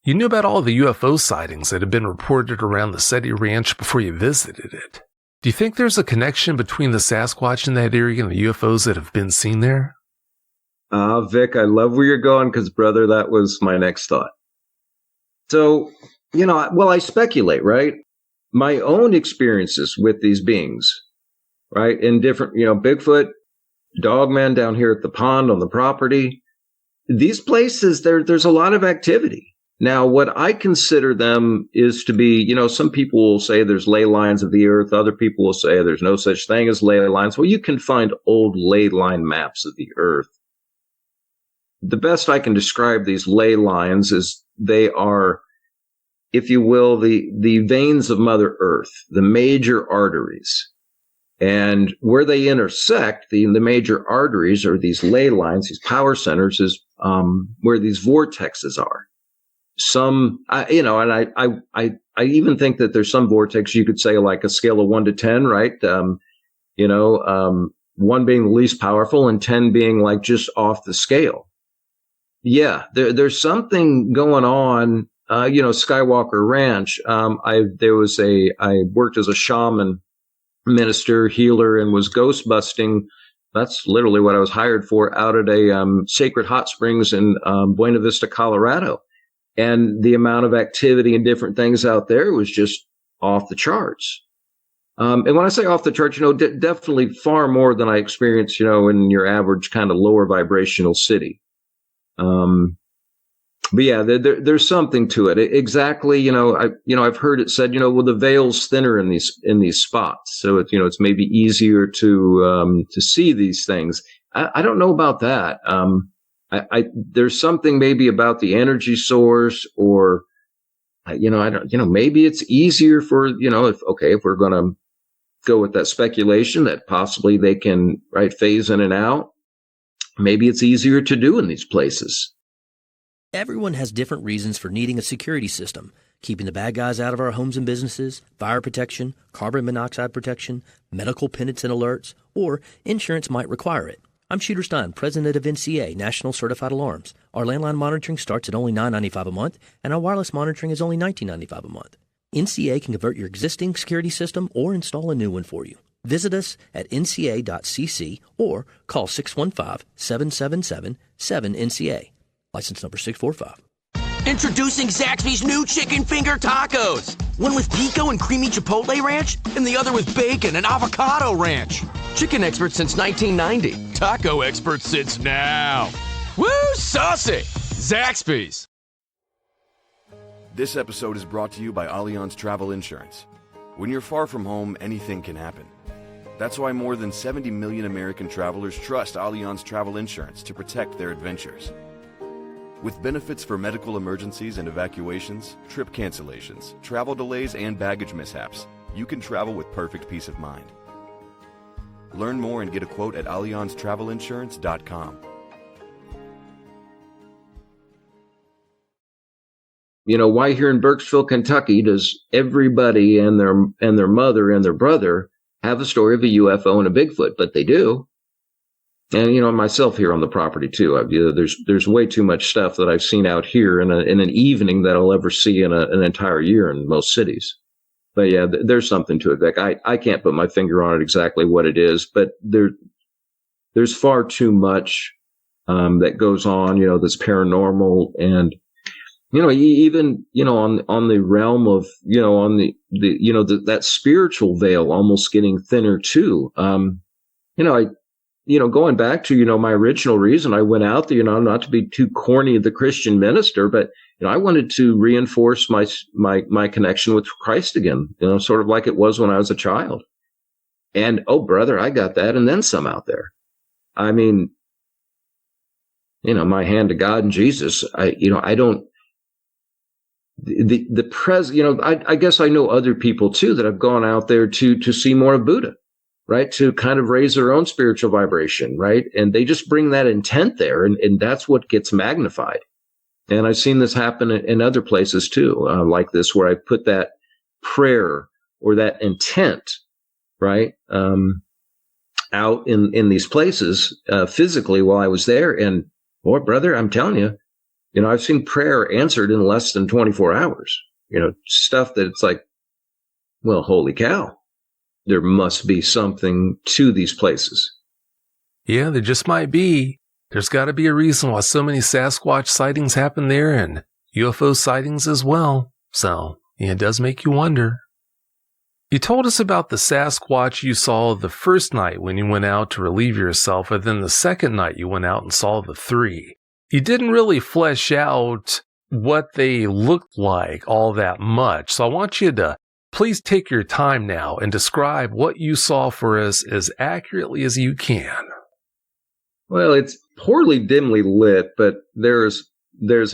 You knew about all the UFO sightings that had been reported around the SETI Ranch before you visited it. Do you think there's a connection between the Sasquatch in that area and the UFOs that have been seen there? Vic, I love where you're going because, brother, that was my next thought. So, I speculate, right? My own experiences with these beings, right? In different, Bigfoot, Dogman down here at the pond on the property. These places, there's a lot of activity. Now, what I consider them is to be, some people will say there's ley lines of the earth. Other people will say there's no such thing as ley lines. Well, you can find old ley line maps of the earth. The best I can describe these ley lines is they are, if you will, the veins of Mother Earth, the major arteries. And where they intersect, the major arteries are these ley lines, these power centers, is where these vortexes are. Some, I even think that there's some vortex you could say like a scale of 1 to 10, right? 1 being the least powerful and 10 being like just off the scale. Yeah, there's something going on. Skywalker Ranch. I worked as a shaman, minister, healer, and was ghost busting. That's literally what I was hired for out at a sacred hot springs in Buena Vista, Colorado. And the amount of activity and different things out there was just off the charts. And when I say off the charts, definitely far more than I experienced, in your average kind of lower vibrational city. But yeah, there's something to it. Exactly. I've heard it said, the veil's thinner in these spots. So it's maybe easier to see these things. I don't know about that. There's something maybe about the energy source or, maybe it's easier for, if we're going to go with that speculation that possibly they can, right, phase in and out. Maybe it's easier to do in these places. Everyone has different reasons for needing a security system. Keeping the bad guys out of our homes and businesses, fire protection, carbon monoxide protection, medical penance and alerts, or insurance might require it. I'm Shooter Stein, president of NCA, National Certified Alarms. Our landline monitoring starts at only $9.95 a month, and our wireless monitoring is only $19.95 a month. NCA can convert your existing security system or install a new one for you. Visit us at nca.cc or call 615-777-7NCA. License number 645. Introducing Zaxby's new chicken finger tacos. One with pico and creamy chipotle ranch, and the other with bacon and avocado ranch. Chicken expert since 1990. Taco expert since now. Woo, saucy! Zaxby's. This episode is brought to you by Allianz Travel Insurance. When you're far from home, anything can happen. That's why more than 70 million American travelers trust Allianz Travel Insurance to protect their adventures. With benefits for medical emergencies and evacuations, trip cancellations, travel delays, and baggage mishaps, you can travel with perfect peace of mind. Learn more and get a quote at AllianzTravelInsurance.com. Why here in Burkesville, Kentucky, does everybody and their mother and their brother have a story of a UFO and a Bigfoot? But they do. And, myself here on the property, too. There's way too much stuff that I've seen out here in an evening that I'll ever see in an entire year in most cities. But, yeah, there's something to it, Vic. I can't put my finger on it exactly what it is, but there's far too much that goes on, that's paranormal. And, even, on the realm of, on that spiritual veil almost getting thinner, too. Going back to, my original reason I went out there, not to be too corny of the Christian minister, but, I wanted to reinforce my connection with Christ again, sort of like it was when I was a child. And, oh, brother, I got that and then some out there. I mean, my hand to God and Jesus. I don't, I guess I know other people too that have gone out there to see more of Buddha, right? To kind of raise their own spiritual vibration, right? And they just bring that intent there, and that's what gets magnified. And I've seen this happen in other places too, like this, where I put that prayer or that intent, right, out in these places physically while I was there. And boy, brother, I'm telling you, I've seen prayer answered in less than 24 hours. Stuff that it's like, well, holy cow, there must be something to these places. Yeah, there just might be. There's got to be a reason why so many Sasquatch sightings happen there, and UFO sightings as well. So, yeah, it does make you wonder. You told us about the Sasquatch you saw the first night when you went out to relieve yourself, and then the second night you went out and saw the three. You didn't really flesh out what they looked like all that much, so I want you to please take your time now and describe what you saw for us as accurately as you can. Well, it's poorly dimly lit, but there's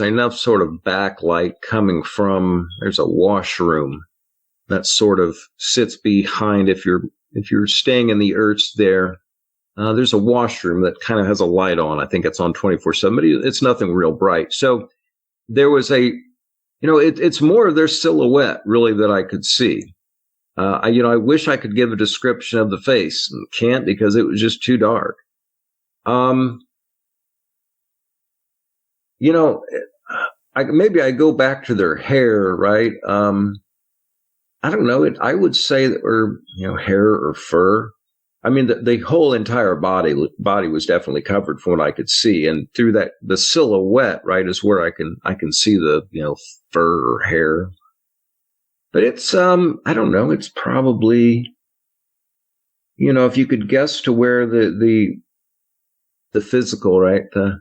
enough sort of backlight coming from, there's a washroom that sort of sits behind, if you're staying in the Ertz there, there's a washroom that kind of has a light on. I think it's on 24/7, but it's nothing real bright. So there was it's more of their silhouette really that I could see. I wish I could give a description of the face, and can't because it was just too dark. Maybe I go back to their hair, right? I don't know. I would say that, or hair or fur. I mean, the whole entire body was definitely covered from what I could see, and through that, the silhouette, right, is where I can see the fur or hair. But it's I don't know. It's probably if you could guess to where the physical, right, the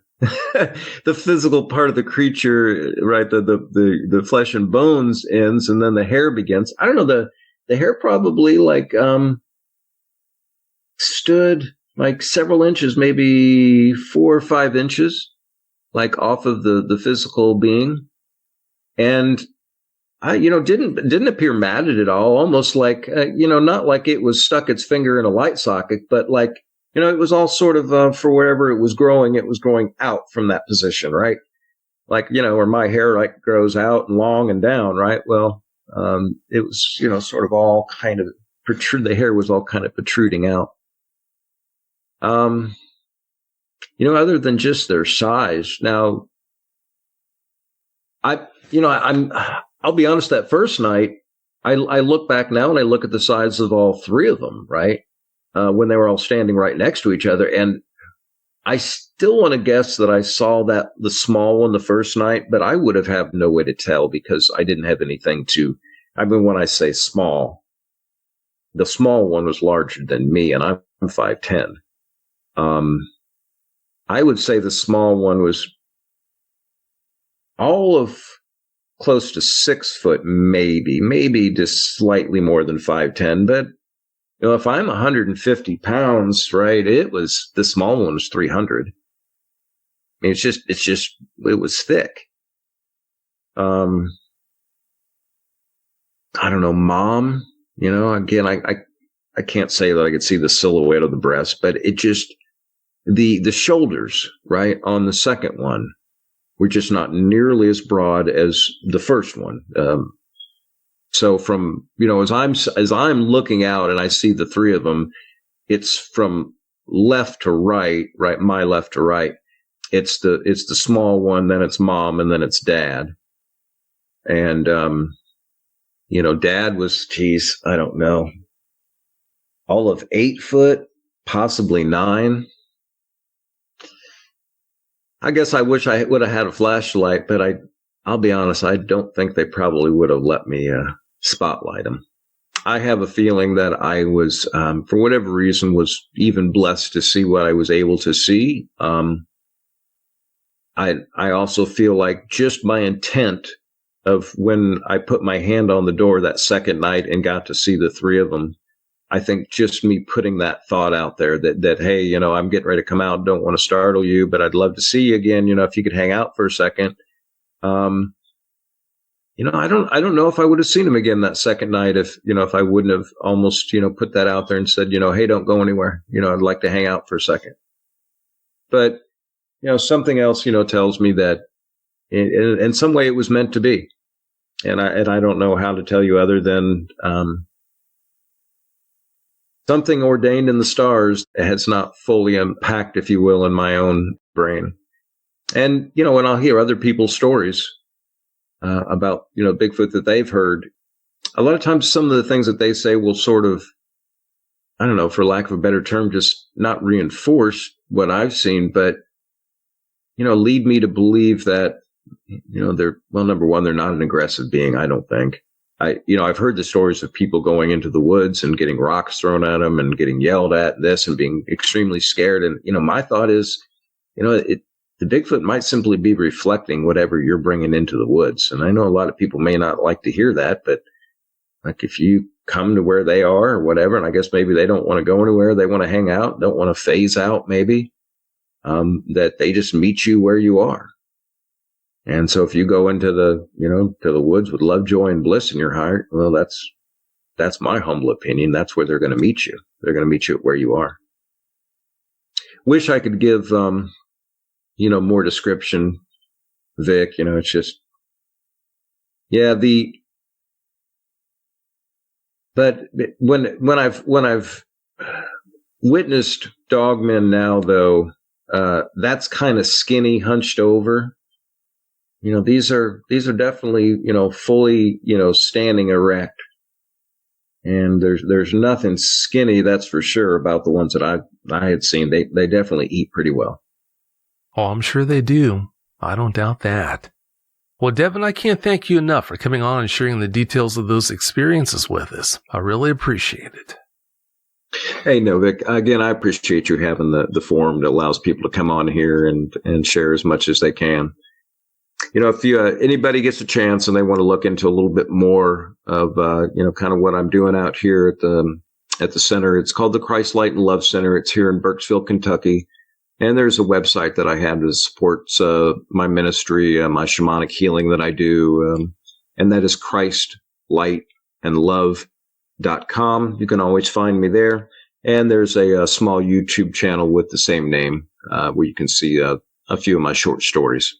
physical part of the creature, right, the flesh and bones ends, and then the hair begins. I don't know. The hair probably stood like several inches, maybe 4 or 5 inches, like off of the physical being, and I didn't appear matted at all. Almost like not like it was stuck its finger in a light socket, but like. It was all sort of, for wherever it was growing out from that position, right? Like, where my hair grows out and long and down, right? Well, it was, sort of all kind of the hair was all kind of protruding out. Other than just their size. Now, I'll be honest, that first night, I look back now and I look at the size of all three of them, right? When they were all standing right next to each other. And I still want to guess that I saw the small one the first night, but I would have had no way to tell because I didn't have anything when I say small, the small one was larger than me, and I'm 5'10". I would say the small one was all of close to 6 foot, maybe just slightly more than 5'10", but if I'm 150 pounds, right, the small one was 300. I mean, it was thick. I don't know, Mom, again, I can't say that I could see the silhouette of the breast, but it just, the shoulders, right, on the second one were just not nearly as broad as the first one. So from, as I'm looking out and I see the three of them, it's from left to right, my left to right. It's the small one, then it's Mom, and then it's Dad. And, Dad was, I don't know, all of 8 foot, possibly 9. I guess I wish I would have had a flashlight, but I'll be honest, I don't think they probably would have let me spotlight them. I have a feeling that I was, for whatever reason, was even blessed to see what I was able to see. I also feel like just my intent of when I put my hand on the door that second night and got to see the three of them, I think just me putting that thought out there that, hey, you know, I'm getting ready to come out. Don't want to startle you, but I'd love to see you again. You know, if you could hang out for a second. You know, I don't know if I would have seen him again that second night if I wouldn't have almost, you know, put that out there and said, you know, hey, don't go anywhere. You know, I'd like to hang out for a second. But, you know, something else, you know, tells me that in some way it was meant to be. And I don't know how to tell you other than, something ordained in the stars has not fully unpacked, if you will, in my own brain. And, you know, when I'll hear other people's stories about, you know, Bigfoot that they've heard, a lot of times some of the things that they say will sort of, I don't know, for lack of a better term, just not reinforce what I've seen, but, you know, lead me to believe that, you know, number one, they're not an aggressive being, I don't think. I've heard the stories of people going into the woods and getting rocks thrown at them and getting yelled at this and being extremely scared. And, you know, my thought is, you know, the Bigfoot might simply be reflecting whatever you're bringing into the woods. And I know a lot of people may not like to hear that, but like if you come to where they are or whatever, and I guess maybe they don't want to go anywhere, they want to hang out, don't want to phase out maybe, that they just meet you where you are. And so if you go into to the woods with love, joy, and bliss in your heart, well, that's my humble opinion. That's where they're going to meet you. They're going to meet you where you are. Wish I could give, more description, Vic. You know, it's just, but when I've witnessed dogmen now, though, that's kind of skinny, hunched over. You know, these are definitely, you know, fully, you know, standing erect. And there's nothing skinny, that's for sure, about the ones that I had seen. They definitely eat pretty well. Oh, I'm sure they do. I don't doubt that. Well, Devin, I can't thank you enough for coming on and sharing the details of those experiences with us. I really appreciate it. Hey, no, Vic, again, I appreciate you having the forum that allows people to come on here and share as much as they can. You know, if anybody gets a chance and they want to look into a little bit more of, kind of what I'm doing out here at the center, it's called the Christ Light and Love Center. It's here in Burkesville, Kentucky. And there's a website that I have that supports my ministry, my shamanic healing that I do. And that is ChristLightAndLove.com. You can always find me there. And there's a small YouTube channel with the same name where you can see a few of my short stories.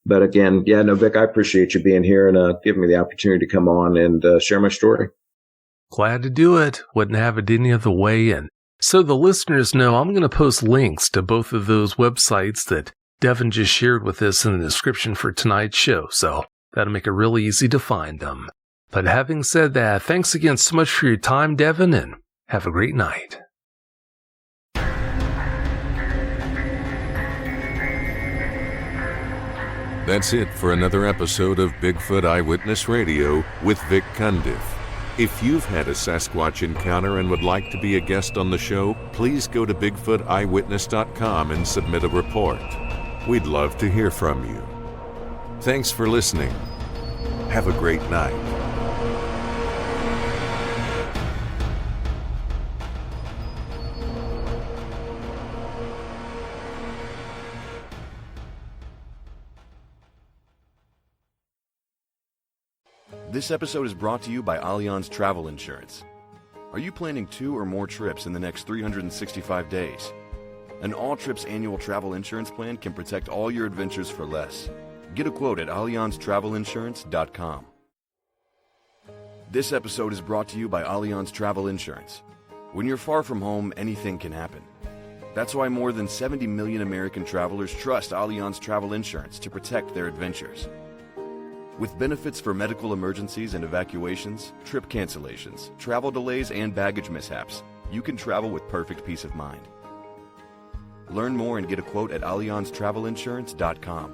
But again, Vic, I appreciate you being here and giving me the opportunity to come on and share my story. Glad to do it. Wouldn't have it any other way. And so the listeners know, I'm going to post links to both of those websites that Devin just shared with us in the description for tonight's show. So that'll make it really easy to find them. But having said that, thanks again so much for your time, Devin, and have a great night. That's it for another episode of Bigfoot Eyewitness Radio with Vic Cundiff. If you've had a Sasquatch encounter and would like to be a guest on the show, please go to BigfootEyewitness.com and submit a report. We'd love to hear from you. Thanks for listening. Have a great night. This episode is brought to you by Allianz Travel Insurance. Are you planning 2 or more trips in the next 365 days? An all-trips annual travel insurance plan can protect all your adventures for less. Get a quote at AllianzTravelInsurance.com. This episode is brought to you by Allianz Travel Insurance. When you're far from home, anything can happen. That's why more than 70 million American travelers trust Allianz Travel Insurance to protect their adventures. With benefits for medical emergencies and evacuations, trip cancellations, travel delays, and baggage mishaps, you can travel with perfect peace of mind. Learn more and get a quote at AllianzTravelInsurance.com.